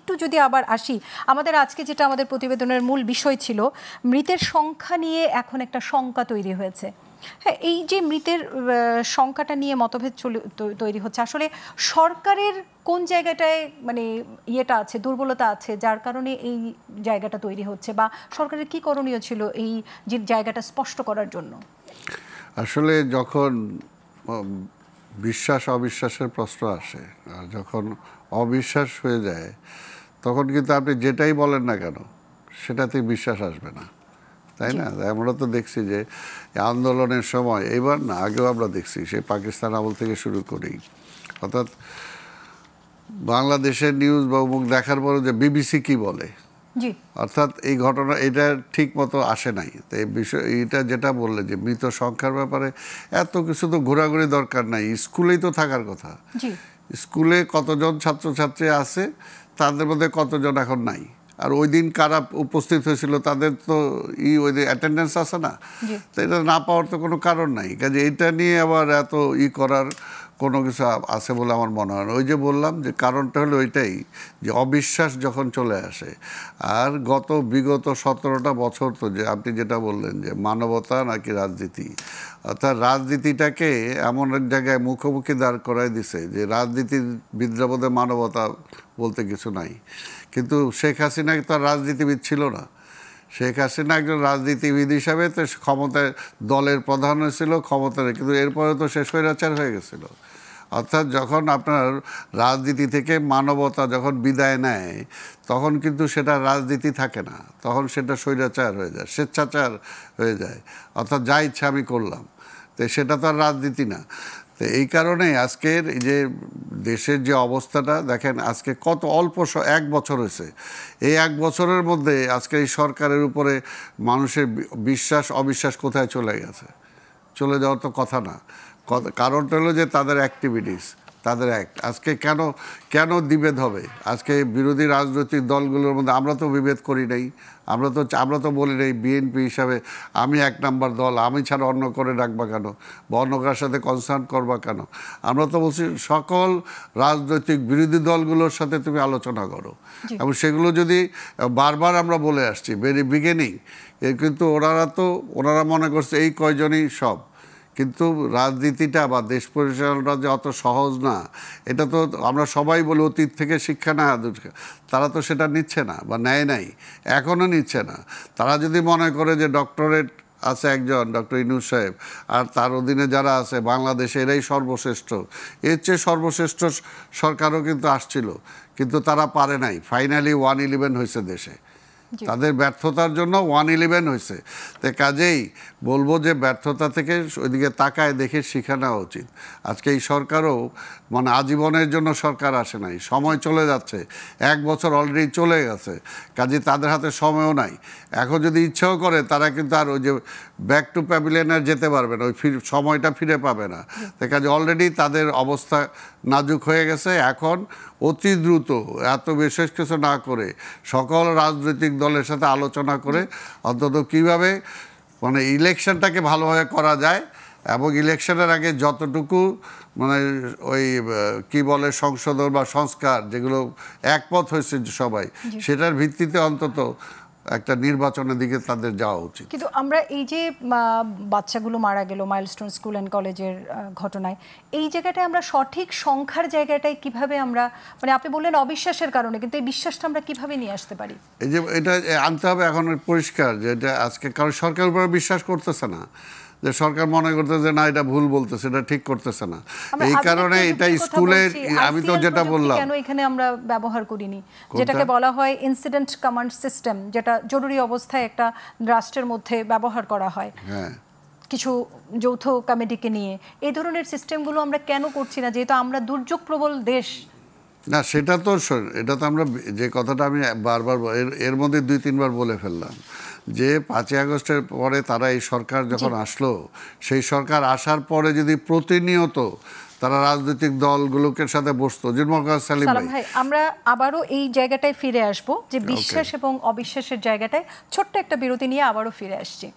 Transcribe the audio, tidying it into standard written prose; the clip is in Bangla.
একটু যদি আবার আসি, আমাদের আজকে যেটা আমাদের প্রতিবেদনের মূল বিষয় ছিল, মৃতের সংখ্যা নিয়ে এখন একটা শঙ্কা তৈরি হয়েছে। হ্যাঁ, এই যে মৃতের সংখ্যাটা নিয়ে মতভেদ তৈরি হচ্ছে, আসলে সরকারের কোন জায়গাটায় মানে ইয়েটা আছে, দুর্বলতা আছে, যার কারণে এই জায়গাটা তৈরি হচ্ছে, বা সরকারের কি করণীয় ছিল এই যে জায়গাটা স্পষ্ট করার জন্য? আসলে যখন বিশ্বাস অবিশ্বাসের প্রশ্ন আসে, আর যখন অবিশ্বাস হয়ে যায়, তখন কিন্তু আপনি যেটাই বলেন না কেন সেটাতেই বিশ্বাস আসবে না, তাই না? আমরা তো দেখছি যে আন্দোলনের সময়, এবার না আগেও আমরা দেখছি, সে পাকিস্তান আমল থেকে শুরু করি, অর্থাৎ বাংলাদেশের নিউজ বা মুখ দেখার পরে যে বিবিসি কি বলে, অর্থাৎ এই ঘটনা এটা ঠিক মতো আসে নাই। তো এই বিষয় এটা যেটা বললে যে মৃত সংখ্যার ব্যাপারে এত কিছু তো ঘোরাঘুরি দরকার নাই, স্কুলেই তো থাকার কথা। স্কুলে কতজন ছাত্রছাত্রী আছে, তাদের মধ্যে কতজন এখন নাই, আর ওই দিন কারা উপস্থিত হয়েছিল তাদের তো ওই অ্যাটেন্ডেন্স আছে না, তো এটা না পাওয়ার তো কোনো কারণ নাই। কাজে এটা নিয়ে আবার এত করার কোনো কিছু আছে বলে আমার মনে হয় না। ওই যে বললাম যে কারণটা হলো ওইটাই, যে অবিশ্বাস যখন চলে আসে। আর বিগত 17টা বছর তো, যে আপনি যেটা বললেন যে মানবতা নাকি রাজনীতি, অর্থাৎ রাজনীতিটাকে এমন এক জায়গায় মুখোমুখি দাঁড় করাই দিছে যে রাজনীতিবিদরা বোধহয় মানবতা বলতে কিছু নাই। কিন্তু শেখ হাসিনা তো আর রাজনীতিবিদ ছিল না। শেখ হাসিনা একজন রাজনীতিবিদ হিসাবে তো ক্ষমতায় দলের প্রধান হয়েছিল, ক্ষমতায়, কিন্তু এরপরে তো সে স্বৈরাচার হয়ে গেছিল। অর্থাৎ যখন আপনার রাজনীতি থেকে মানবতা যখন বিদায় নেয়, তখন কিন্তু সেটা রাজনীতি থাকে না, তখন সেটা স্বৈরাচার হয়ে যায়, স্বেচ্ছাচার হয়ে যায়, অর্থাৎ যা ইচ্ছা আমি করলাম। তো সেটা তো আর রাজনীতি না। তো এই কারণে আজকের এই যে দেশের যে অবস্থাটা দেখেন, আজকে কত অল্প 1 বছর হয়েছে, এই 1 বছরের মধ্যে আজকে এই সরকারের উপরে মানুষের বিশ্বাস অবিশ্বাস কোথায় চলে গেছে। চলে যাওয়ার তো কথা না। কারণটা হলো যে তাদের অ্যাক্টিভিটিস, তাদের অ্যাক্ট। আজকে কেন বিভেদ হবে? আজকে বিরোধী রাজনৈতিক দলগুলোর মধ্যে আমরা তো বিভেদ করি নাই, আমরা তো বলি নাই বিএনপি হিসাবে আমি 1 নাম্বার দল, আমি ছাড়া অন্য করে রাখবা কেন, বা অন্য কার সাথে কনসার্ন করবা কেন। আমরা তো বলছি সকল রাজনৈতিক বিরোধী দলগুলোর সাথে তুমি আলোচনা করো, এবং সেগুলো যদি বারবার আমরা বলে আসছি ভেরি বিগিনিং এর, কিন্তু ওনারা মনে করছে এই কয়জনই সব। কিন্তু রাজনীতিটা বা দেশ পরিচালনা যে অত সহজ না, এটা তো আমরা সবাই বলি অতীত থেকে শিক্ষা না, তারা তো সেটা নিচ্ছে না বা নেয় নাই, এখনও নিচ্ছে না। তারা যদি মনে করে যে ডক্টরেট আছে একজন ডক্টর ইউনূস সাহেব, আর তার অধীনে যারা আছে বাংলাদেশে এরাই সর্বশ্রেষ্ঠ, এর চেয়ে সর্বশ্রেষ্ঠ সরকারও কিন্তু আসছিল, কিন্তু তারা পারে নাই। ফাইনালি 111 হয়েছে দেশে, তাদের ব্যর্থতার জন্য 111 হয়েছে। তো কাজেই বলবো যে ব্যর্থতা থেকে ওইদিকে তাকায় দেখে শিখা নেওয়া উচিত। আজকে এই সরকারও মানে আজীবনের জন্য সরকার আসে নাই, সময় চলে যাচ্ছে, 1 বছর অলরেডি চলে গেছে, কাজে তাদের হাতে সময়ও নাই। এখন যদি ইচ্ছাও করে তারা কিন্তু আর ওই যে ব্যাক টু প্যাভিলিয়নে যেতে পারবে না, ওই সময়টা ফিরে পাবে না। তো কাজে অলরেডি তাদের অবস্থা নাজুক হয়ে গেছে। এখন অতি দ্রুত এত বিশেষ কিছু না করে সকল রাজনৈতিক দলের সাথে আলোচনা করে অন্তত কীভাবে মানে ইলেকশনটাকে ভালোভাবে করা যায়, এবং ইলেকশনের আগে যতটুকু মানে ওই কি বলে সংশোধন বা সংস্কার যেগুলো একমত হয়েছে সবাই, সেটার ভিত্তিতে অন্তত একটা নির্বাচনের দিকে তাদের যাওয়া উচিত। কিন্তু আমরা এই যে বাচ্চাগুলো মারা গেল মাইলস্টোন স্কুল অ্যান্ড কলেজের ঘটনায়, এই জায়গাটায় আমরা সঠিক সংখ্যার জায়গাটায় কিভাবে আমরা, মানে আপনি বললেন অবিশ্বাসের কারণে, কিন্তু এই বিশ্বাসটা আমরা কিভাবে নিয়ে আসতে পারি? এই যে এটা আনতে হবে এখন পরিষ্কার, যে এটা আজকে কারণ সরকারের উপরে বিশ্বাস করতেছে না, যে সরকার মনে করতেছে না এটা ভুল বলতেছে, এটা ঠিক করতেছে না। এই কারণে এটা স্কুলের, আমি তো যেটা বললাম, কেন এখানে আমরা ব্যবহার করিনি যেটাকে বলা হয় ইনসিডেন্ট কমান্ড সিস্টেম, যেটা জরুরি অবস্থায় একটা রাষ্ট্রের মধ্যে ব্যবহার করা হয় কিছু যৌথ কমিটিকে নিয়ে, এই ধরনের সিস্টেমগুলো আমরা কেন করছি না, যেহেতু আমরা দুর্যোগ প্রবল দেশ? না সেটা তো, এটা তো আমরা যে কথাটা আমি বারবার এর মধ্যে 2-3 বার বলে ফেললাম, যে 5ই আগস্টের পরে তারা এই সরকার যখন আসলো, সেই সরকার আসার পরে যদি প্রতিনিয়ত তারা রাজনৈতিক দলগুলোকে সাথে বসতো, সালিম ভাই আমরা আবারও এই জায়গাটায় ফিরে আসবো, যে বিশ্বাস এবং অবিশ্বাসের জায়গাটায় ছোট্ট একটা বিরতি নিয়ে আবারও ফিরে আসছি।